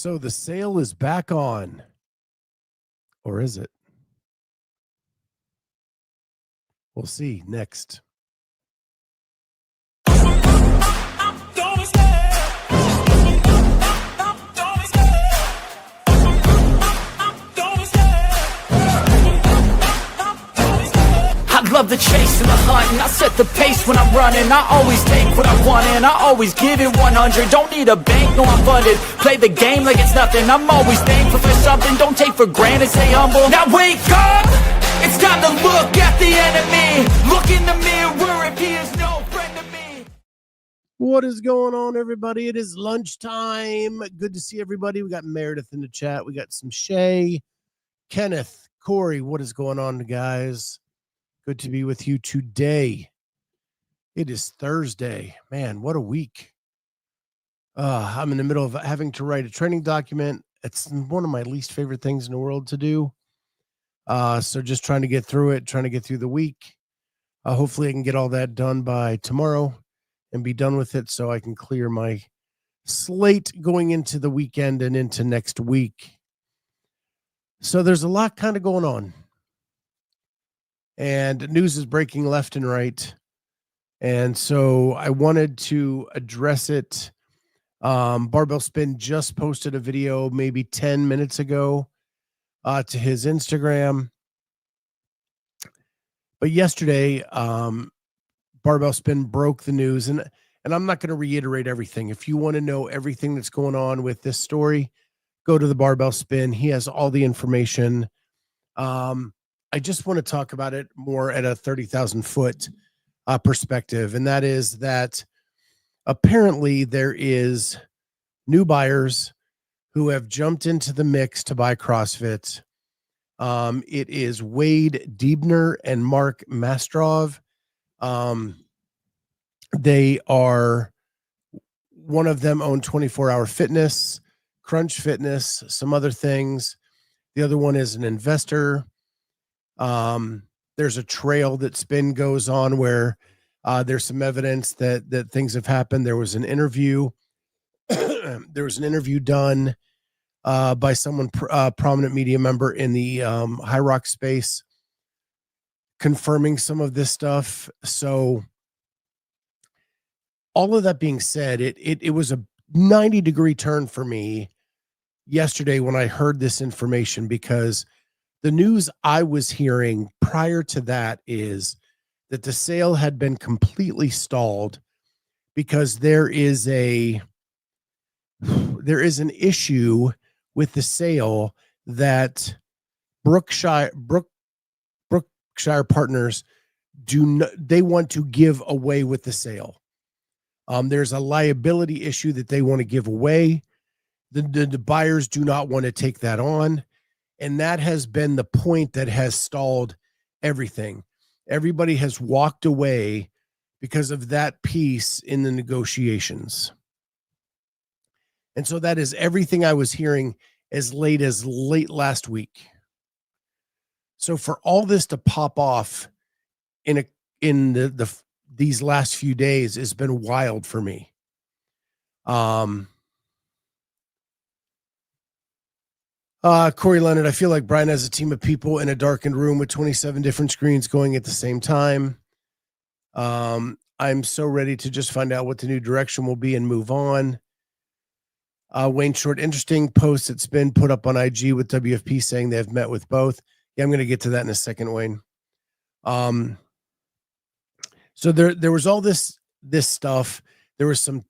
So the sale is back on, or is it? We'll see next. I love the chase and the hunt, and I set the pace when I'm running. I always take what I want and I always give it 100. Don't need a bank, no I'm funded. Play the game like it's nothing. I'm always thankful for something. Don't take for granted, stay humble. Now wake up! It's time to look at the enemy. Look in the mirror if he is no friend to me. What is going on, everybody? It is lunchtime. Good to see everybody. We got Meredith in the chat. We got some Shay, Kenneth, Corey. What is going on, guys? Good to be with you today. It is Thursday. Man, what a week. I'm in the middle of having to write a training document. It's one of my least favorite things in the world to do. So just trying to get through it, trying to get through the week. Hopefully I can get all that done by tomorrow and be done with it so I can clear my slate going into the weekend and into next week. So there's a lot kind of going on. And news is breaking left and right. And so I wanted to address it. Barbell Spin just posted a video maybe 10 minutes ago to his Instagram. But yesterday, Barbell Spin broke the news. And I'm not going to reiterate everything. If you want to know everything that's going on with this story, go to the Barbell Spin. He has all the information. I just want to talk about it more at a 30,000 foot perspective. And that is that apparently there is new buyers who have jumped into the mix to buy CrossFit. It is Wade Diebner and Mark Mastrov. They are, one of them own 24-hour fitness, Crunch Fitness, some other things. The other one is an investor. There's a trail that Spin goes on where there's some evidence that things have happened. There was an interview. There was an interview done by someone, prominent media member in the High Rock space, confirming some of this stuff. So all of that being said, it was a 90-degree turn for me yesterday when I heard this information, because the news I was hearing prior to that is that the sale had been completely stalled because there is an issue with the sale that Brookshire partners they want to give away with the sale. There's a liability issue that they want to give away. The buyers do not want to take that on. And that has been the point that has stalled everything. Everybody has walked away because of that piece in the negotiations. And so that is everything I was hearing as late last week. So for all this to pop off in these last few days has been wild for me. Corey Leonard, I feel like Brian has a team of people in a darkened room with 27 different screens going at the same time. I'm so ready to just find out what the new direction will be and move on. Wayne Short, interesting post that's been put up on IG with WFP saying they have met with both. Yeah, I'm going to get to that in a second, Wayne. So there was all this stuff. There was some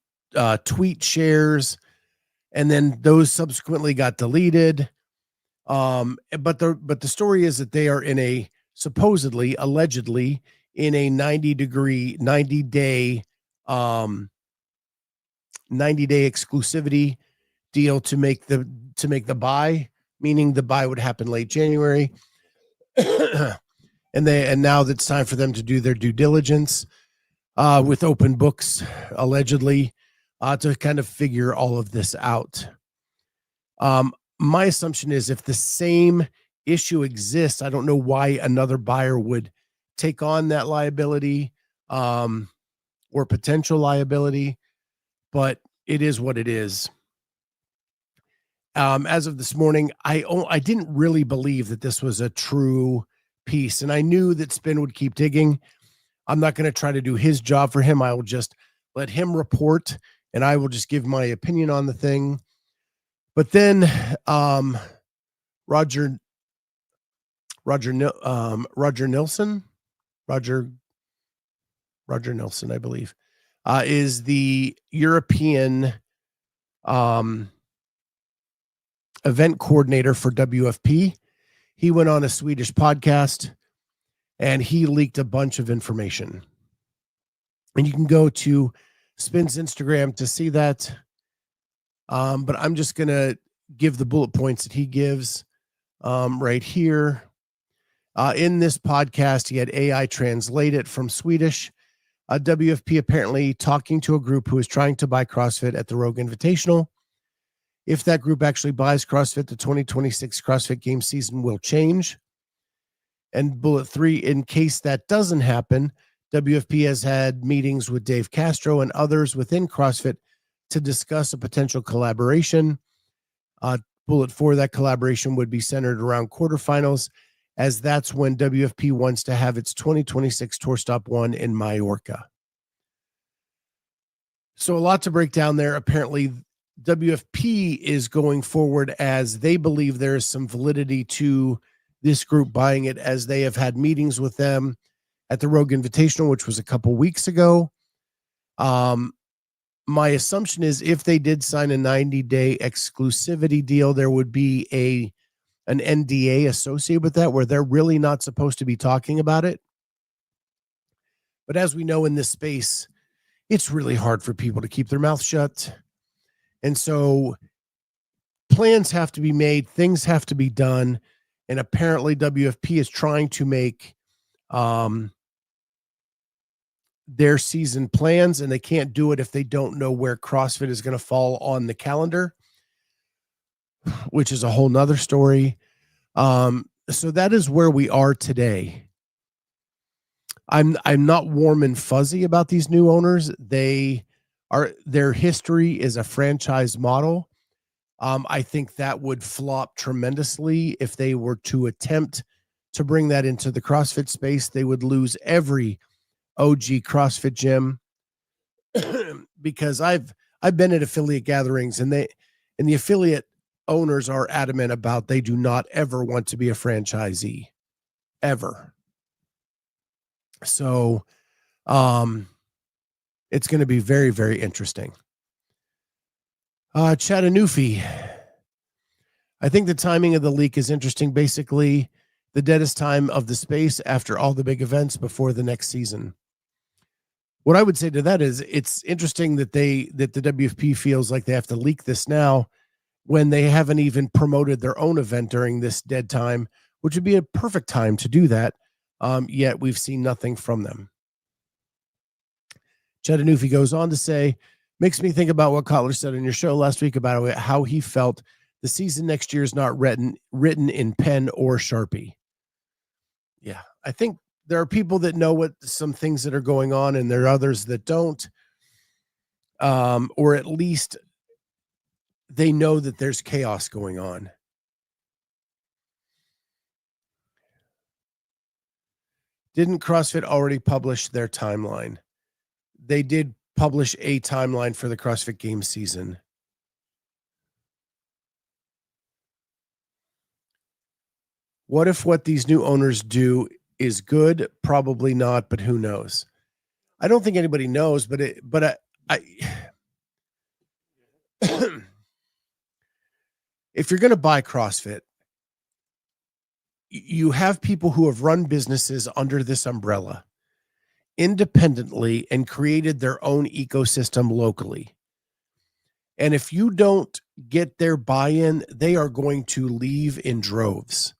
tweet shares, and then those subsequently got deleted. But the story is that they are in a allegedly in a 90-day exclusivity deal to make the buy, meaning the buy would happen late January. and now that it's time for them to do their due diligence with open books, allegedly, to kind of figure all of this out. My assumption is if the same issue exists, I don't know why another buyer would take on that liability or potential liability, but it is what it is. as of this morning, I didn't really believe that this was a true piece, and I knew that Spin would keep digging. I'm not going to try to do his job for him. I will just let him report, and I will just give my opinion on the thing. But then Roger Nilsson, I believe, is the European event coordinator for WFP. He went on a Swedish podcast and he leaked a bunch of information. And you can go to Spin's Instagram to see that. But I'm just going to give the bullet points that he gives right here. In this podcast, he had AI translate it from Swedish. WFP apparently talking to a group who is trying to buy CrossFit at the Rogue Invitational. If that group actually buys CrossFit, the 2026 CrossFit Games season will change. And bullet 3, in case that doesn't happen, WFP has had meetings with Dave Castro and others within CrossFit to discuss a potential collaboration. Bullet 4, that collaboration would be centered around quarterfinals, as that's when WFP wants to have its 2026 Tour Stop 1 in Mallorca. So a lot to break down there. Apparently, WFP is going forward as they believe there is some validity to this group buying it, as they have had meetings with them at the Rogue Invitational, which was a couple weeks ago. My assumption is if they did sign a 90-day exclusivity deal, there would be an NDA associated with that where they're really not supposed to be talking about it. But as we know in this space, it's really hard for people to keep their mouth shut. And so plans have to be made, things have to be done. And apparently WFP is trying to make their season plans, and they can't do it if they don't know where CrossFit is going to fall on the calendar, which is a whole nother story. So that is where we are today. I'm not warm and fuzzy about these new owners. Their history is a franchise model. I think that would flop tremendously if they were to attempt to bring that into the CrossFit space. They would lose every OG CrossFit gym because I've been at affiliate gatherings, and the affiliate owners are adamant about they do not ever want to be a franchisee ever. So it's going to be very, very interesting. Chattanooga. I think the timing of the leak is interesting. Basically, the deadest time of the space after all the big events before the next season. What I would say to that is it's interesting that the WFP feels like they have to leak this now when they haven't even promoted their own event during this dead time, which would be a perfect time to do that. Yet we've seen nothing from them. Chattanooga goes on to say, makes me think about what Kotler said on your show last week about how he felt the season next year is not written in pen or Sharpie. Yeah, I think there are people that know what some things that are going on, and there are others that don't. Or at least they know that there's chaos going on. Didn't CrossFit already publish their timeline? They did publish a timeline for the CrossFit Games season. What if what these new owners do is good? Probably not, but who knows? I don't think anybody knows, but I if you're going to buy CrossFit, you have people who have run businesses under this umbrella independently and created their own ecosystem locally. And if you don't get their buy-in, they are going to leave in droves.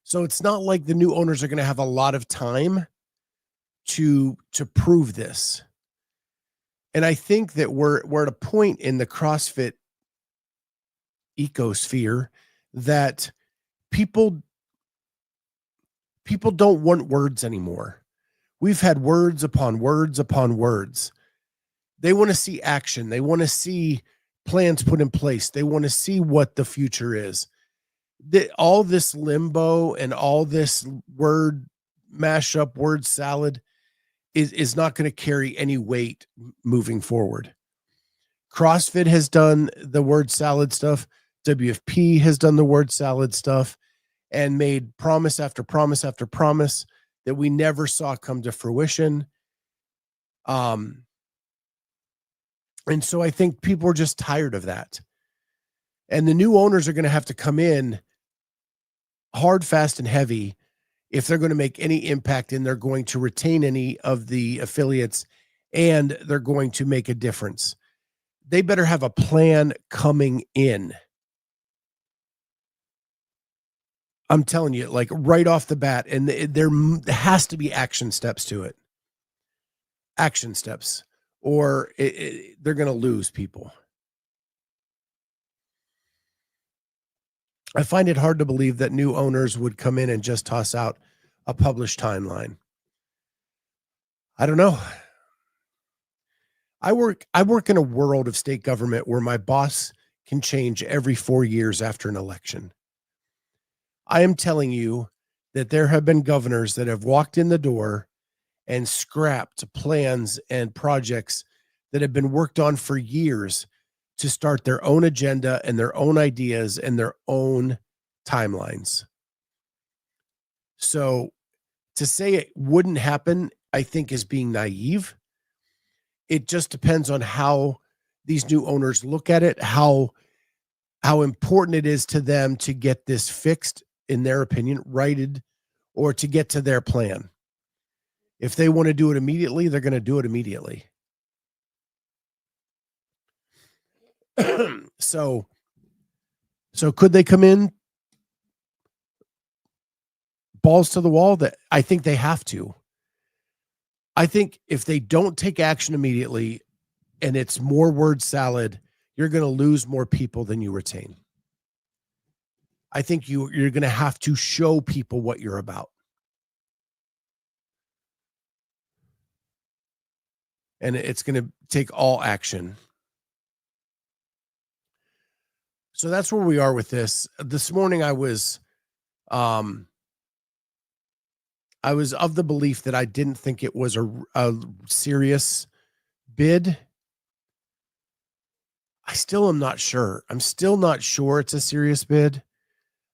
So it's not like the new owners are going to have a lot of time to prove this. And I think that we're at a point in the CrossFit ecosphere that people don't want words anymore. We've had words upon words upon words. They want to see action. They want to see plans put in place. They want to see what the future is. All this limbo and all this word mashup, word salad is not going to carry any weight moving forward. CrossFit has done the word salad stuff. WFP has done the word salad stuff and made promise after promise after promise that we never saw come to fruition. And so I think people are just tired of that. And the new owners are going to have to come in hard, fast, and heavy if they're going to make any impact and they're going to retain any of the affiliates and they're going to make a difference. They better have a plan coming in. I'm telling you, like right off the bat, and there has to be action steps to it. Action steps, or they're going to lose people. I find it hard to believe that new owners would come in and just toss out a published timeline. I don't know. I work in a world of state government where my boss can change every 4 years after an election. I am telling you that there have been governors that have walked in the door and scrapped plans and projects that have been worked on for years to start their own agenda and their own ideas and their own timelines. So to say it wouldn't happen, I think is being naive. It just depends on how these new owners look at it, how important it is to them to get this fixed, in their opinion, righted, or to get to their plan. If they want to do it immediately, they're going to do it immediately. So could they come in balls to the wall? That I think they have to. I think if they don't take action immediately and it's more word salad, you're going to lose more people than you retain. I think you're going to have to show people what you're about. And it's going to take all action. So that's where we are with this. This morning I was of the belief that I didn't think it was a serious bid. I still am not sure. I'm still not sure it's a serious bid.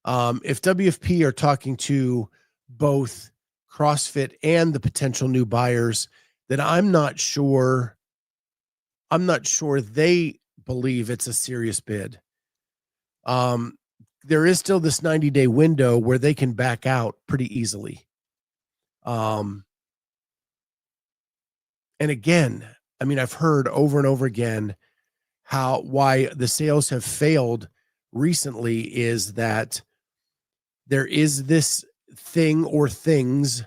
If WFP are talking to both CrossFit and the potential new buyers, then I'm not sure they believe it's a serious bid. There is still this 90-day window where they can back out pretty easily. And again, I mean, I've heard over and over again why the sales have failed recently is that there is this thing or things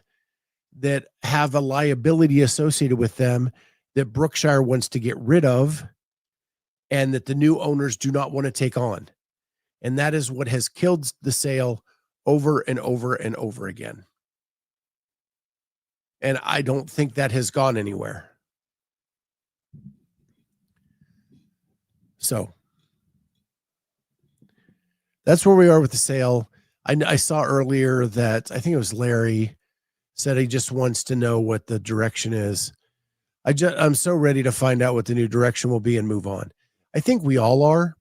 that have a liability associated with them that Brookshire wants to get rid of and that the new owners do not want to take on. And that is what has killed the sale over and over and over again. And I don't think that has gone anywhere. So that's where we are with the sale. I saw earlier that I think it was Larry said he just wants to know what the direction is. I'm so ready to find out what the new direction will be and move on. I think we all are,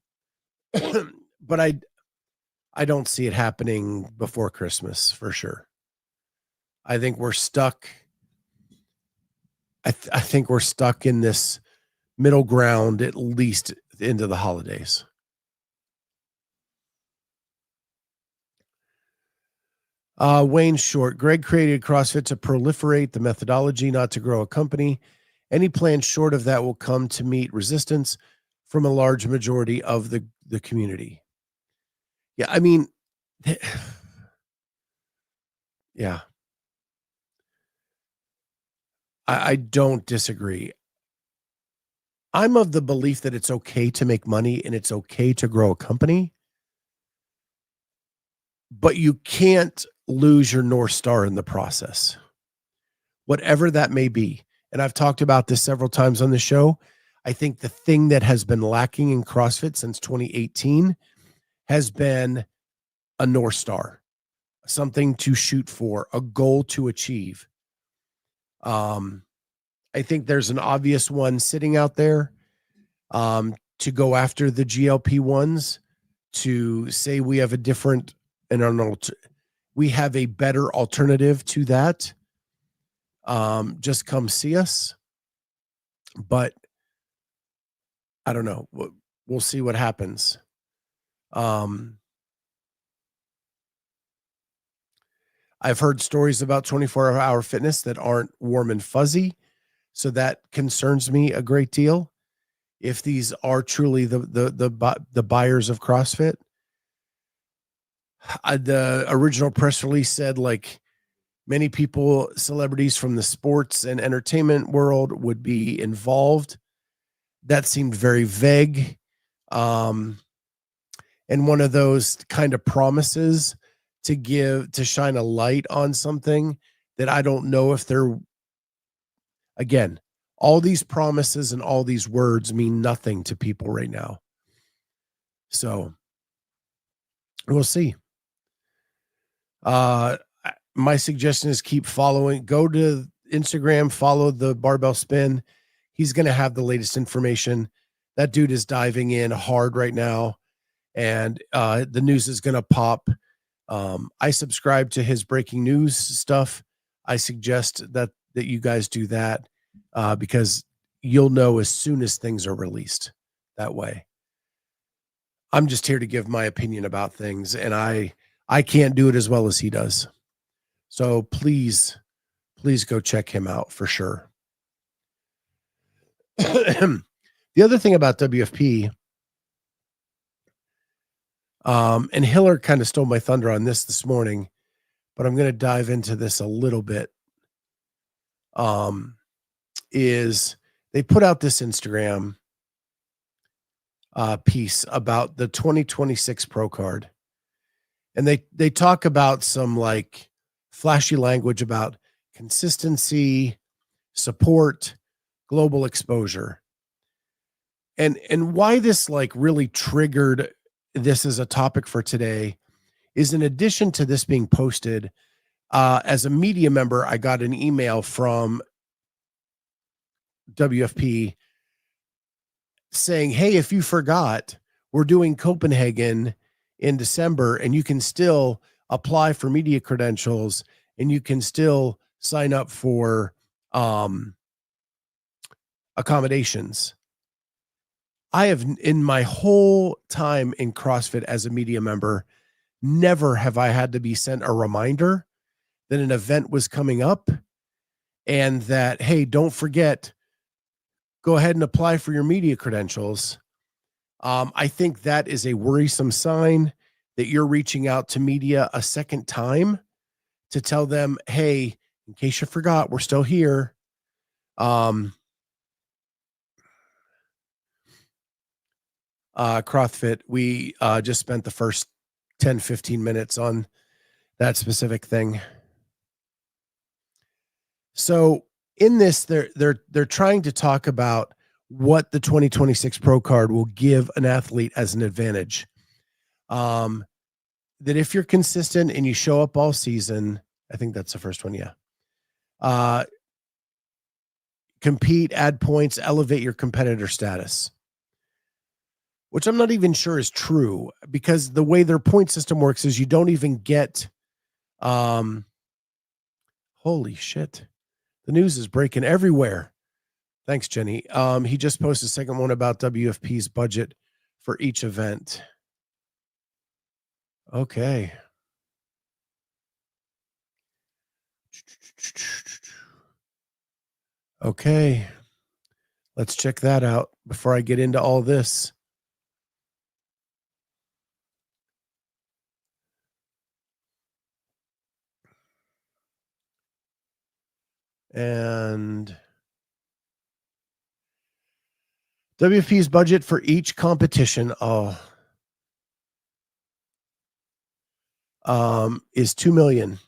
but I don't see it happening before Christmas for sure. I think we're stuck. I think we're stuck in this middle ground at least into the holidays. Wayne Short, Greg created CrossFit to proliferate the methodology, not to grow a company. Any plan short of that will come to meet resistance from a large majority of the community. Yeah, I mean, yeah. I don't disagree. I'm of the belief that it's okay to make money and it's okay to grow a company, but you can't lose your North Star in the process, whatever that may be. And I've talked about this several times on the show. I think the thing that has been lacking in CrossFit since 2018 has been a North Star, something to shoot for, a goal to achieve. I think there's an obvious one sitting out there, to go after the GLP-1s, to say we have a different we have a better alternative to that. Just come see us. But I don't know. We'll see what happens. I've heard stories about 24-hour fitness that aren't warm and fuzzy. So that concerns me a great deal. If these are truly the buyers of CrossFit, the original press release said like many people, celebrities from the sports and entertainment world would be involved. That seemed very vague. And one of those kind of promises to shine a light on something that I don't know if they're, again, all these promises and all these words mean nothing to people right now. So we'll see. My suggestion is keep following, go to Instagram, follow the Barbell Spin. He's going to have the latest information. That dude is diving in hard right now, and the news is going to pop. I subscribe to his breaking news stuff. I suggest that you guys do that, because you'll know as soon as things are released that way. I'm just here to give my opinion about things, and I can't do it as well as he does. So please go check him out for sure. The other thing about WFP, and Hiller kind of stole my thunder on this morning, but I'm going to dive into this a little bit. Is they put out this Instagram piece about the 2026 Pro Card, and they talk about some like flashy language about consistency, support, global exposure. And why this like really triggered this as a topic for today is, in addition to this being posted, as a media member, I got an email from WFP saying, hey, if you forgot, we're doing Copenhagen in December, and you can still apply for media credentials, and you can still sign up for accommodations. I have, in my whole time in CrossFit as a media member, never have I had to be sent a reminder that an event was coming up and that, hey, don't forget, go ahead and apply for your media credentials. I think that is a worrisome sign that you're reaching out to media a second time to tell them, hey, in case you forgot, we're still here. CrossFit, we just spent the first 10, 15 minutes on that specific thing. So in this, they're trying to talk about what the 2026 Pro Card will give an athlete as an advantage. That if you're consistent and you show up all season, I think that's the first one. Yeah. Compete, add points, elevate your competitor status, which I'm not even sure is true, because the way their point system works is you don't even get, holy shit. The news is breaking everywhere. Thanks, Jenny. He just posted a second one about WFP's budget for each event. Okay. Okay. Let's check that out before I get into all this. And WFP's budget for each competition is $2 million.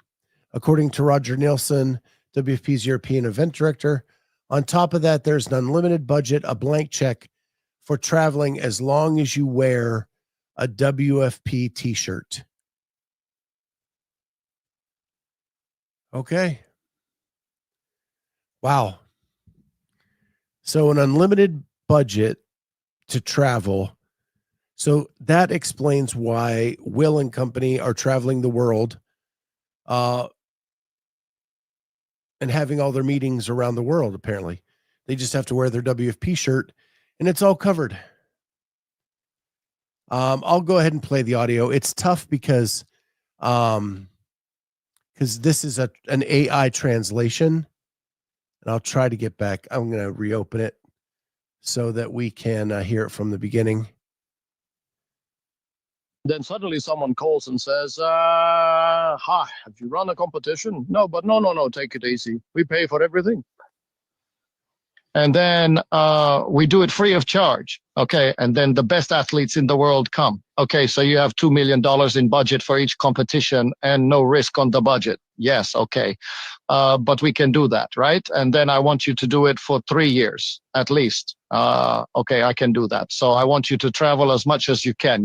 According to Roger Nielsen, WFP's European event director, On top of that, there's an unlimited budget, a blank check for traveling as long as you wear a WFP t-shirt. Okay. Wow. So an unlimited budget to travel. So that explains why Will and company are traveling the world and having all their meetings around the world, apparently. They just have to wear their WFP shirt and it's all covered. I'll go ahead and play the audio. It's tough because this is an AI translation, and I'll try to get back. I'm going to reopen it so that we can hear it from the beginning. Then suddenly someone calls and says, hi, have you run a competition? No, take it easy. We pay for everything. And then we do it free of charge. Okay. And then the best athletes in the world come. Okay. So you have $2 million in budget for each competition and no risk on the budget. Yes. Okay. But we can do that. Right. And then I want you to do it for 3 years at least. Okay. I can do that. So I want you to travel as much as you can,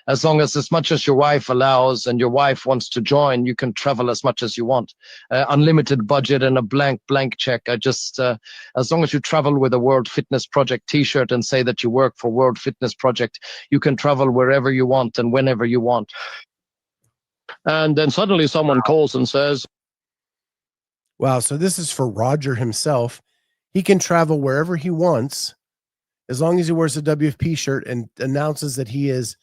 as much as your wife allows and your wife wants to join, you can travel as much as you want. Unlimited budget and a blank check. As long as you travel with a World Fitness Project t-shirt and say that you work for World Fitness Project, you can travel wherever you want and whenever you want. And then suddenly someone calls and says, wow, so this is for Roger himself. He can travel wherever he wants as long as he wears a WFP shirt and announces that he is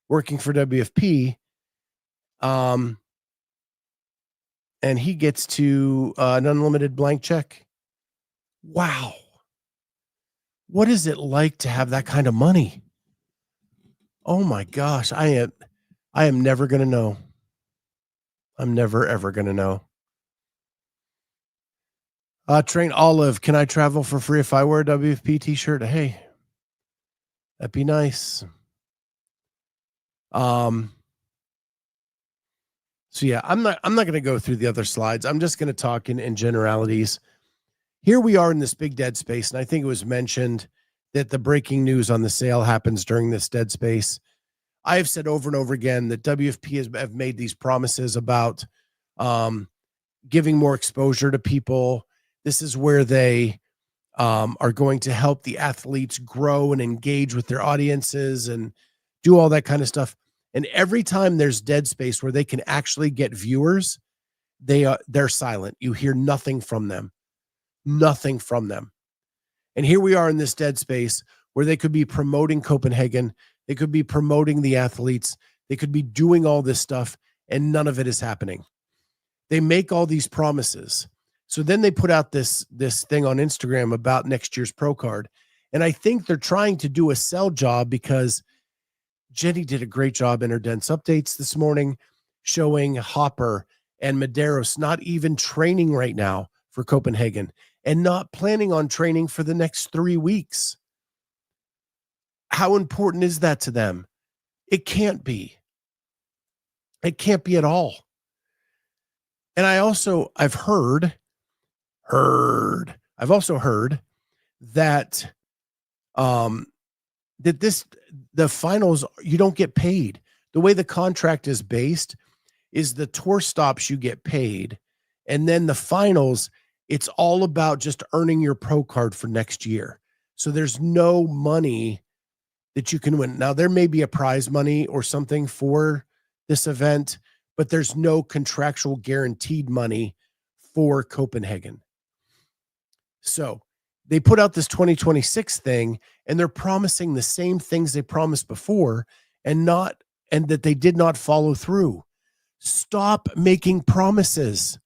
working for WFP, and he gets to an unlimited blank check. Wow. What is it like to have that kind of money? Oh my gosh. I am never going to know. I'm never, ever going to know. Train Olive, can I travel for free if I wear a WFP t-shirt? Hey, that'd be nice. So yeah, I'm not going to go through the other slides. I'm just going to talk in generalities. Here we are in this big dead space. And I think it was mentioned that the breaking news on the sale happens during this dead space. I have said over and over again that WFP have made these promises about, giving more exposure to people. This is where they, are going to help the athletes grow and engage with their audiences and do all that kind of stuff. And every time there's dead space where they can actually get viewers, they're silent. You hear nothing from them. Nothing from them. And here we are in this dead space where they could be promoting Copenhagen. They could be promoting the athletes. They could be doing all this stuff, and none of it is happening. They make all these promises. So then they put out this thing on Instagram about next year's pro card. And I think they're trying to do a sell job because Jenny did a great job in her dense updates this morning, showing Hopper and Medeiros not even training right now for Copenhagen and not planning on training for the next 3 weeks. How important is that to them? It can't be. It can't be at all. And I've also heard that the finals, you don't get paid. The way the contract is based is the tour stops, you get paid. And then the finals, it's all about just earning your pro card for next year. So there's no money that you can win. Now, there may be a prize money or something for this event, but there's no contractual guaranteed money for Copenhagen. So they put out this 2026 thing, and they're promising the same things they promised before and that they did not follow through. Stop making promises.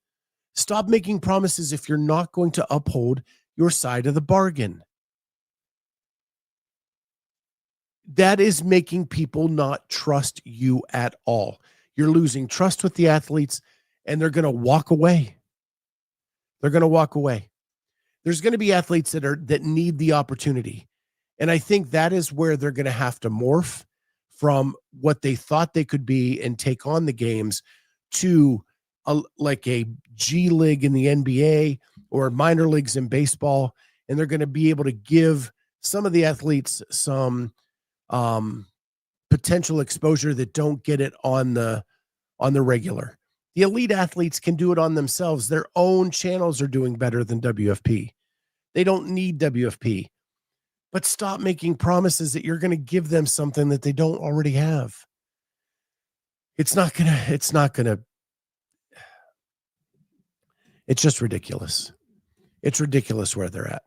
Stop making promises if you're not going to uphold your side of the bargain. That is making people not trust you at all. You're losing trust with the athletes, and they're going to walk away. They're going to walk away. There's going to be athletes that need the opportunity. And I think that is where they're going to have to morph from what they thought they could be and take on the games to like a G League in the NBA or minor leagues in baseball, and they're going to be able to give some of the athletes some potential exposure that don't get it on the regular. The elite athletes can do it on themselves. Their own channels are doing better than WFP. They don't need WFP. But stop making promises that you're going to give them something that they don't already have. It's just ridiculous. It's ridiculous where they're at.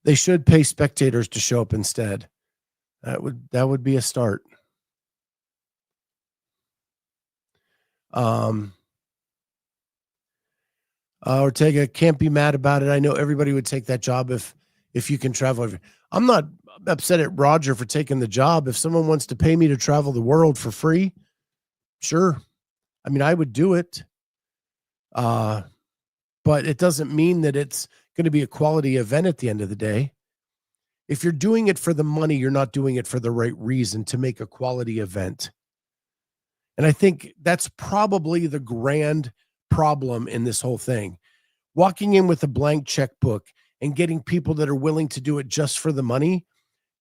They should pay spectators to show up instead. That would be a start. Ortega, can't be mad about it. I know everybody would take that job if you can travel. I'm not upset at Roger for taking the job. If someone wants to pay me to travel the world for free, sure. I mean, I would do it. But it doesn't mean that it's going to be a quality event at the end of the day. If you're doing it for the money, you're not doing it for the right reason to make a quality event. And I think that's probably the grand problem in this whole thing. Walking in with a blank checkbook and getting people that are willing to do it just for the money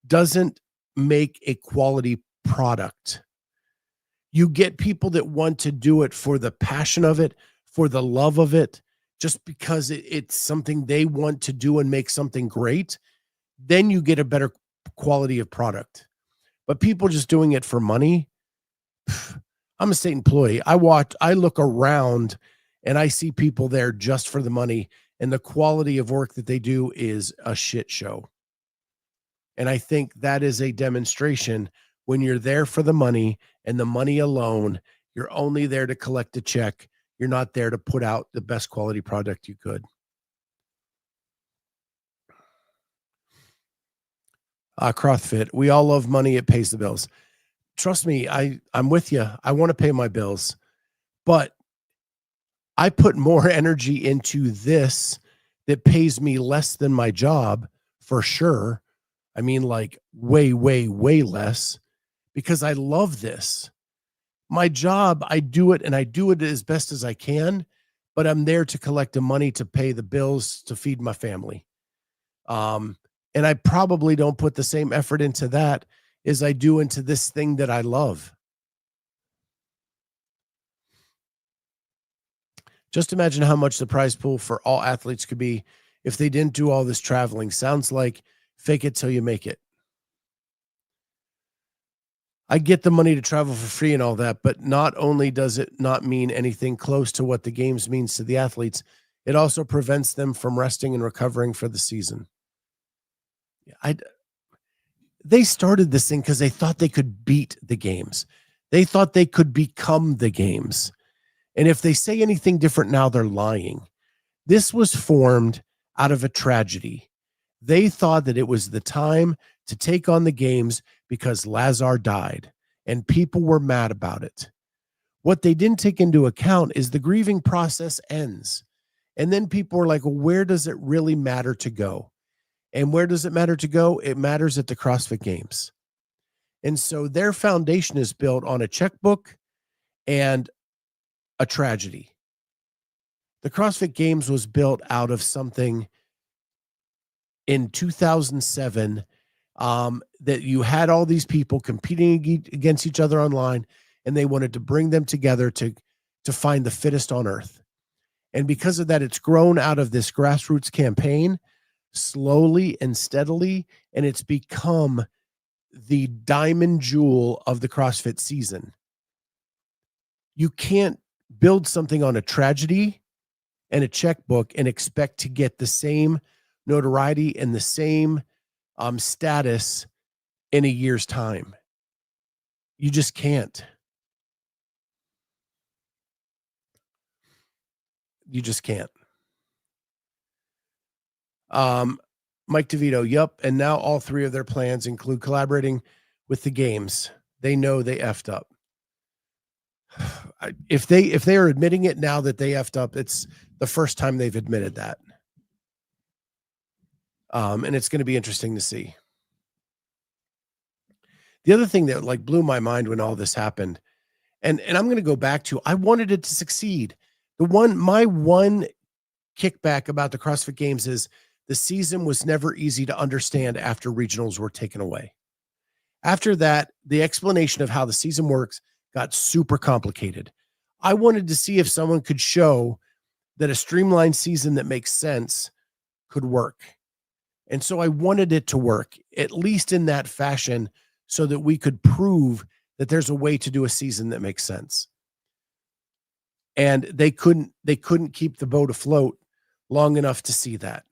doesn't make a quality product. You get people that want to do it for the passion of it, for the love of it, just because it's something they want to do and make something great. Then you get a better quality of product. But people just doing it for money, I'm a state employee. I look around and I see people there just for the money, and the quality of work that they do is a shit show. And I think that is a demonstration when you're there for the money and the money alone, you're only there to collect a check. You're not there to put out the best quality product you could. CrossFit. We all love money. It pays the bills. Trust me, I'm with you. I want to pay my bills, but I put more energy into this that pays me less than my job for sure. I mean, like way, way, way less, because I love this. My job, I do it and I do it as best as I can, but I'm there to collect the money to pay the bills, to feed my family. And I probably don't put the same effort into that as I do into this thing that I love. Just imagine how much the prize pool for all athletes could be if they didn't do all this traveling. Sounds like fake it till you make it. I get the money to travel for free and all that, but not only does it not mean anything close to what the games means to the athletes, it also prevents them from resting and recovering for the season. They started this thing because they thought they could beat the games. They thought they could become the games. And if they say anything different now, they're lying. This was formed out of a tragedy. They thought that it was the time to take on the games because Lazar died, and people were mad about it. What they didn't take into account is the grieving process ends. And then people were like, well, where does it really matter to go? And where does it matter to go? It matters at the CrossFit Games. And so their foundation is built on a checkbook and a tragedy. The CrossFit Games was built out of something in 2007 that you had all these people competing against each other online, and they wanted to bring them together to find the fittest on earth. And because of that, it's grown out of this grassroots campaign slowly and steadily, and it's become the diamond jewel of the CrossFit season. You can't build something on a tragedy and a checkbook and expect to get the same notoriety and the same status in a year's time. You just can't. You just can't. Mike DeVito, yep. And now all three of their plans include collaborating with the games. They know they effed up. If they are admitting it now that they effed up, it's the first time they've admitted that. And it's going to be interesting to see. The other thing that like blew my mind when all this happened, And I'm going to go back to, I wanted it to succeed. My one kickback about the CrossFit Games is the season was never easy to understand after regionals were taken away. After that, the explanation of how the season works got super complicated. I wanted to see if someone could show that a streamlined season that makes sense could work. And so I wanted it to work, at least in that fashion, so that we could prove that there's a way to do a season that makes sense. And they couldn't keep the boat afloat long enough to see that.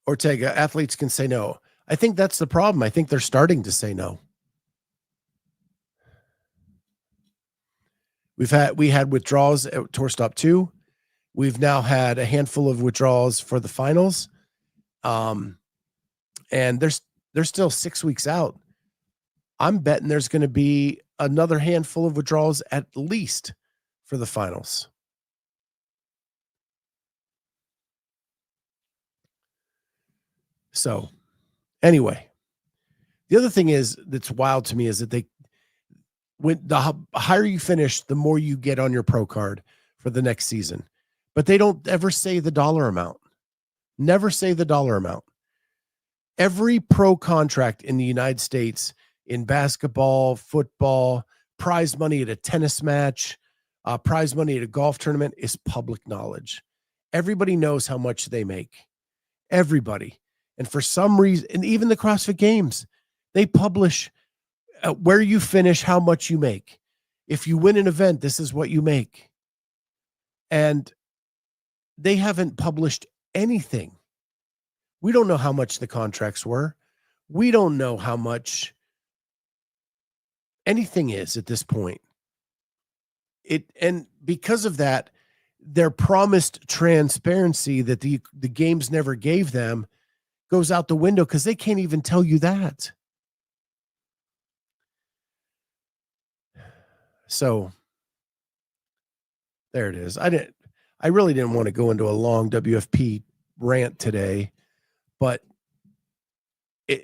Ortega, athletes can say no. I think that's the problem. I think they're starting to say no. We had withdrawals at Tour Stop 2. We've now had a handful of withdrawals for the finals. And they're still 6 weeks out. I'm betting there's going to be another handful of withdrawals at least for the finals. So anyway, the other thing is that's wild to me is that when the higher you finish, the more you get on your pro card for the next season, but they don't ever say the dollar amount. Never say the dollar amount. Every pro contract in the United States in basketball, football, prize money at a tennis match, prize money at a golf tournament is public knowledge. Everybody knows how much they make. Everybody. And for some reason, and even the CrossFit Games, they publish where you finish, how much you make. If you win an event, this is what you make. And they haven't published anything. We don't know how much the contracts were. We don't know how much anything is at this point. And because of that, their promised transparency that the games never gave them goes out the window because they can't even tell you that. So there it is. I really didn't want to go into a long WFP rant today, but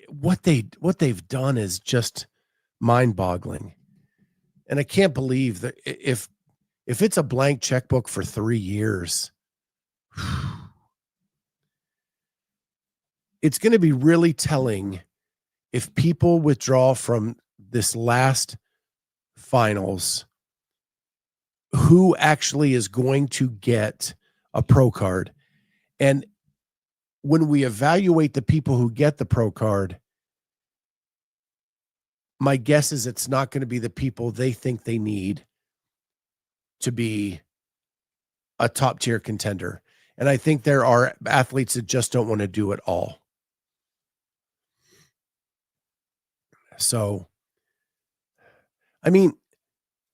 what they've done is just mind-boggling. And I can't believe that if it's a blank checkbook for 3 years, it's going to be really telling if people withdraw from this last finals, who actually is going to get a pro card. And when we evaluate the people who get the pro card, my guess is it's not going to be the people they think they need to be a top tier contender. And I think there are athletes that just don't want to do it all. So, I mean,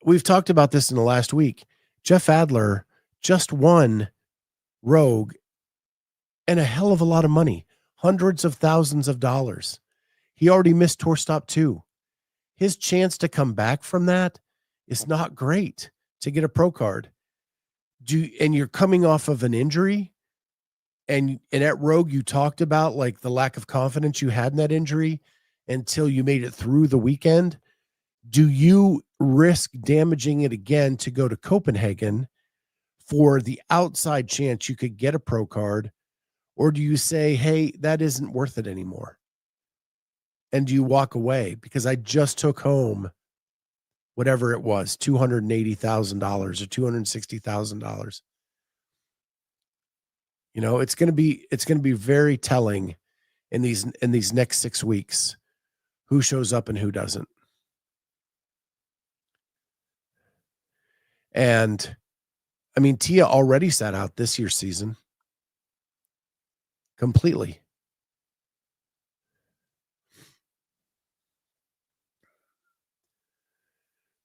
we've talked about this in the last week. Jeff Adler just won Rogue and a hell of a lot of money, hundreds of thousands of dollars. He already missed Tour Stop 2. His chance to come back from that is not great to get a pro card. And you're coming off of an injury, and at Rogue you talked about like the lack of confidence you had in that injury until you made it through the weekend. Do you risk damaging it again to go to Copenhagen for the outside chance you could get a pro card? Or do you say, hey, that isn't worth it anymore? And do you walk away? Because I just took home whatever it was, $280,000 or $260,000. You know, it's going to be very telling in these next 6 weeks who shows up and who doesn't. And I mean, Tia already sat out this year's season completely.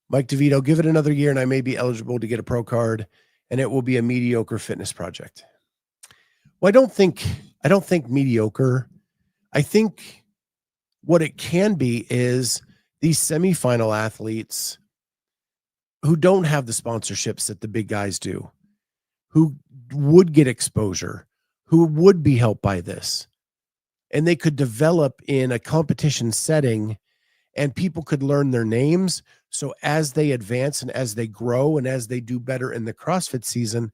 Mike DeVito, give it another year and I may be eligible to get a pro card and it will be a mediocre fitness project. Well, I don't think mediocre. I think what it can be is these semifinal athletes who don't have the sponsorships that the big guys do, who would get exposure, who would be helped by this. and they could develop in a competition setting, and people could learn their names. So as they advance and as they grow and as they do better in the CrossFit season,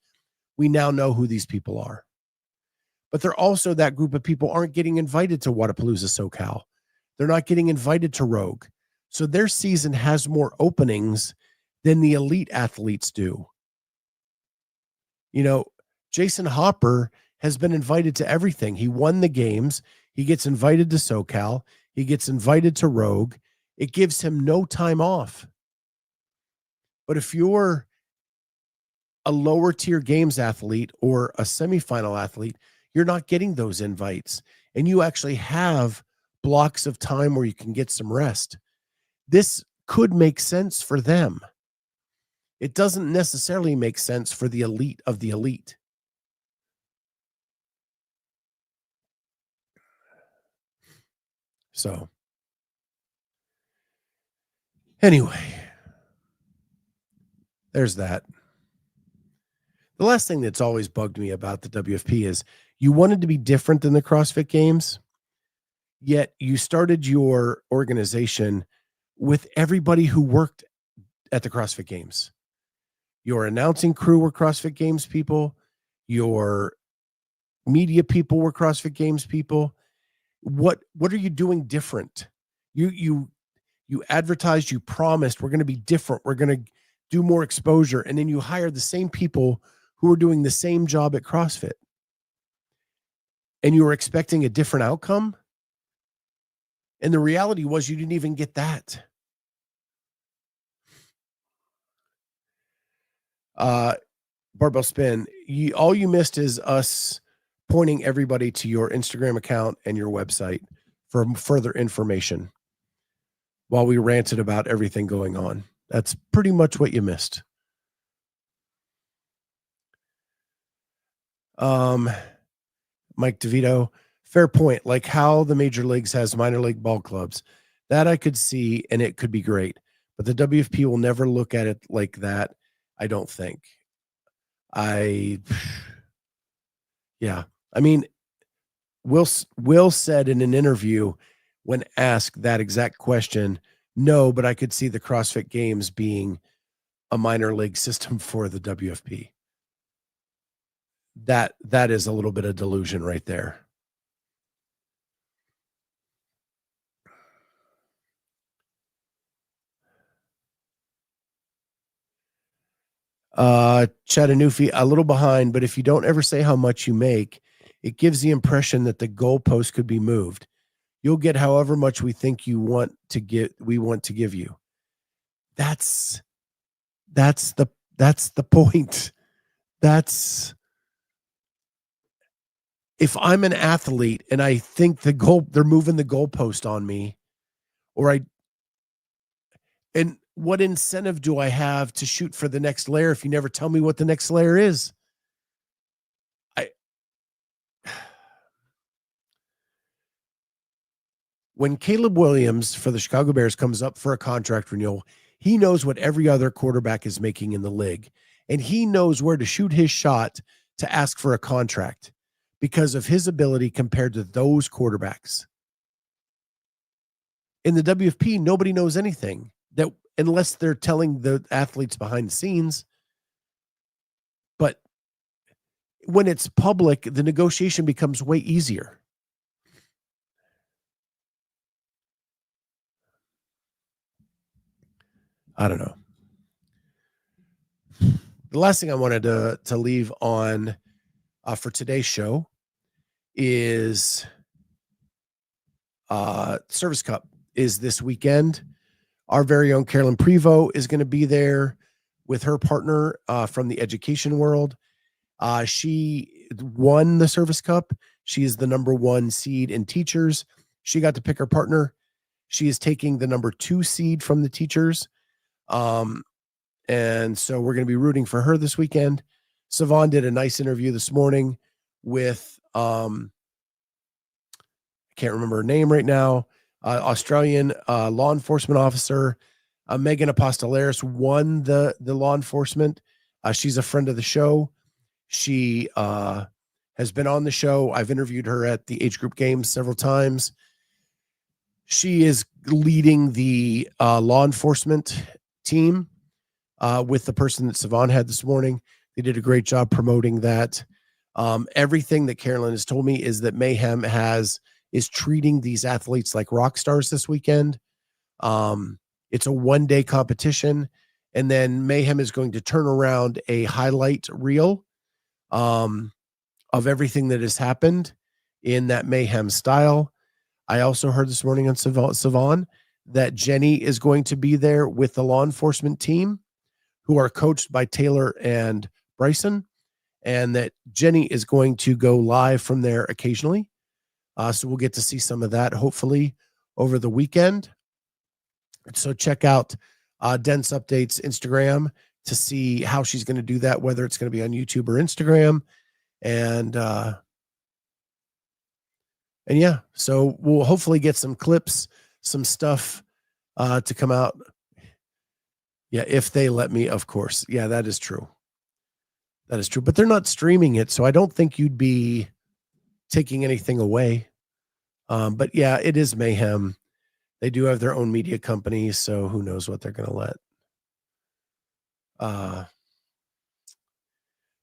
we now know who these people are. But they're also, that group of people aren't getting invited to Whatappalooza SoCal. They're not getting invited to Rogue. So their season has more openings than the elite athletes do. You know, Jason Hopper has been invited to everything. He won the games. He gets invited to SoCal. He gets invited to Rogue. It gives him no time off. But if you're a lower tier games athlete or a semifinal athlete, you're not getting those invites. And you actually have blocks of time where you can get some rest. This could make sense for them. It doesn't necessarily make sense for the elite of the elite. So, anyway, there's that. The last thing that's always bugged me about the WFP is you wanted to be different than the CrossFit Games, yet you started your organization with everybody who worked at the CrossFit Games. Your announcing crew were CrossFit Games people. Your media people were CrossFit Games people. What are you doing different? You advertised, you promised we're going to be different. We're going to do more exposure. And then you hired the same people who were doing the same job at CrossFit. And you were expecting a different outcome. And the reality was you didn't even get that. Barbell Spin, all you missed is us pointing everybody to your Instagram account and your website for further information while we ranted about everything going on. That's pretty much what you missed. Mike DeVito, fair point. Like how the major leagues has minor league ball clubs, that I could see, and it could be great, but the WFP will never look at it like that. I don't think. Yeah. I mean, Will said in an interview when asked that exact question, no, but I could see the CrossFit Games being a minor league system for the WFP. That is a little bit of delusion right there. Chattanooga, a little behind, but if you don't ever say how much you make, it gives the impression that the goalpost could be moved. You'll get however much we think we want to give you. That's the point. That's, if I'm an athlete and I think they're moving the goalpost on me, and what incentive do I have to shoot for the next layer if you never tell me what the next layer is? When Caleb Williams for the Chicago Bears comes up for a contract renewal, he knows what every other quarterback is making in the league, and he knows where to shoot his shot to ask for a contract because of his ability compared to those quarterbacks. In the WFP, nobody knows anything, that unless they're telling the athletes behind the scenes. But when it's public, the negotiation becomes way easier. I don't know. The last thing I wanted to leave on for today's show is Service Cup is this weekend. Our very own Carolyn Prevost is going to be there with her partner from the education world. She won the Service Cup. She is the number 1 seed in teachers. She got to pick her partner. She is taking the number 2 seed from the teachers. And so we're going to be rooting for her this weekend. Savon did a nice interview this morning with, I can't remember her name right now, Australian law enforcement officer. Megan Apostolaris won the law enforcement. She's a friend of the show. She has been on the show. I've interviewed her at the age group games several times. She is leading the law enforcement team with the person that Savon had this morning. They did a great job promoting that. Everything that Carolyn has told me is that Mayhem is treating these athletes like rock stars this weekend. It's a one-day competition, and then Mayhem is going to turn around a highlight reel of everything that has happened in that Mayhem style. I also heard this morning on Savon that Jenny is going to be there with the law enforcement team, who are coached by Taylor and Bryson, and that Jenny is going to go live from there occasionally. So we'll get to see some of that, hopefully, over the weekend. So check out Dense Updates Instagram to see how she's going to do that, whether it's going to be on YouTube or Instagram. And yeah, so we'll hopefully get some clips, some stuff to come out. Yeah, if they let me, of course. Yeah, that is true. That is true. But they're not streaming it, so I don't think you'd be taking anything away. But yeah, it is Mayhem. They do have their own media company, so who knows what they're going to let.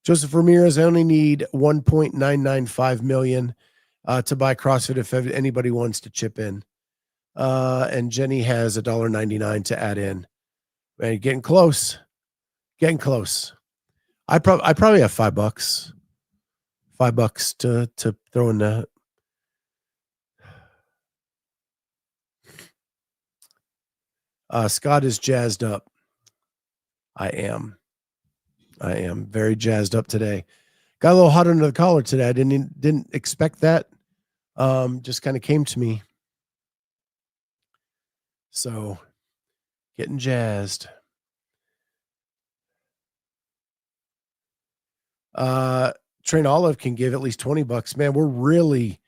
Joseph Ramirez, I only need $1.995 million to buy CrossFit if anybody wants to chip in. And Jenny has $1.99 to add in. Man, getting close. Getting close. I probably have $5. $5 to throw in that. Scott is jazzed up. I am very jazzed up today. Got a little hot under the collar today. I didn't expect that. Just kind of came to me. So getting jazzed. Train Olive can give at least $20. Man, we're really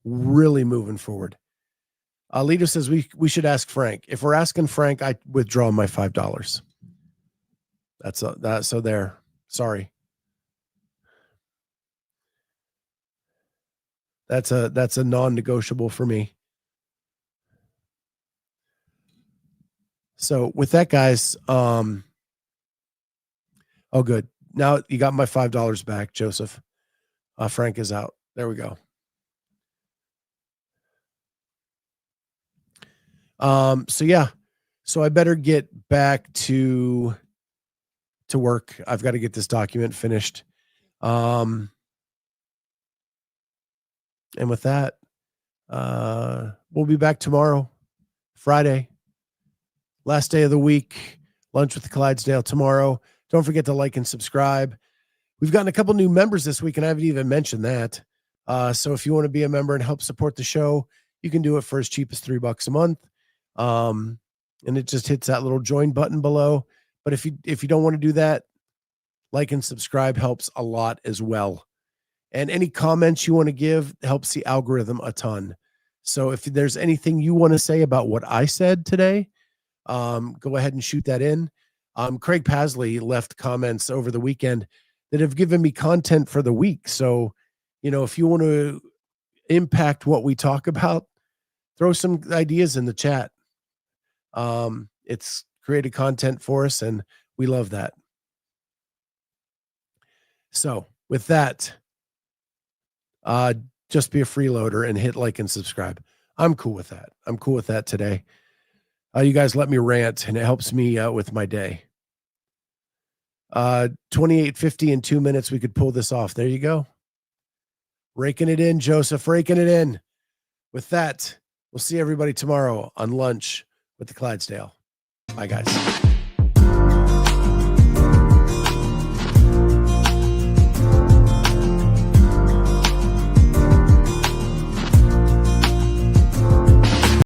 moving forward. Lito says we should ask Frank. If we're asking Frank, I withdraw my $5. So there. Sorry. That's a non-negotiable for me. So with that, guys, oh, good. Now you got my $5 back, Joseph. Frank is out. There we go. So yeah, so I better get back to work. I've got to get this document finished. And with that, we'll be back tomorrow, Friday, last day of the week, lunch with the Clydesdale tomorrow. Don't forget to like and subscribe. We've gotten a couple new members this week, and I haven't even mentioned that. So if you want to be a member and help support the show, you can do it for as cheap as $3 a month. And it just hits that little join button below. But if you don't want to do that, like and subscribe helps a lot as well. And any comments you want to give helps the algorithm a ton. So if there's anything you want to say about what I said today, go ahead and shoot that in. Craig Pasley left comments over the weekend that have given me content for the week. So, if you want to impact what we talk about, throw some ideas in the chat. It's created content for us, and we love that. So with that, just be a freeloader and hit like and subscribe. I'm cool with that. I'm cool with that today. You guys let me rant, and it helps me with my day. 28:50 in 2 minutes. We could pull this off. There you go. Raking it in, Joseph, raking it in. With that, we'll see everybody tomorrow on lunch with the Clydesdale. Bye, guys.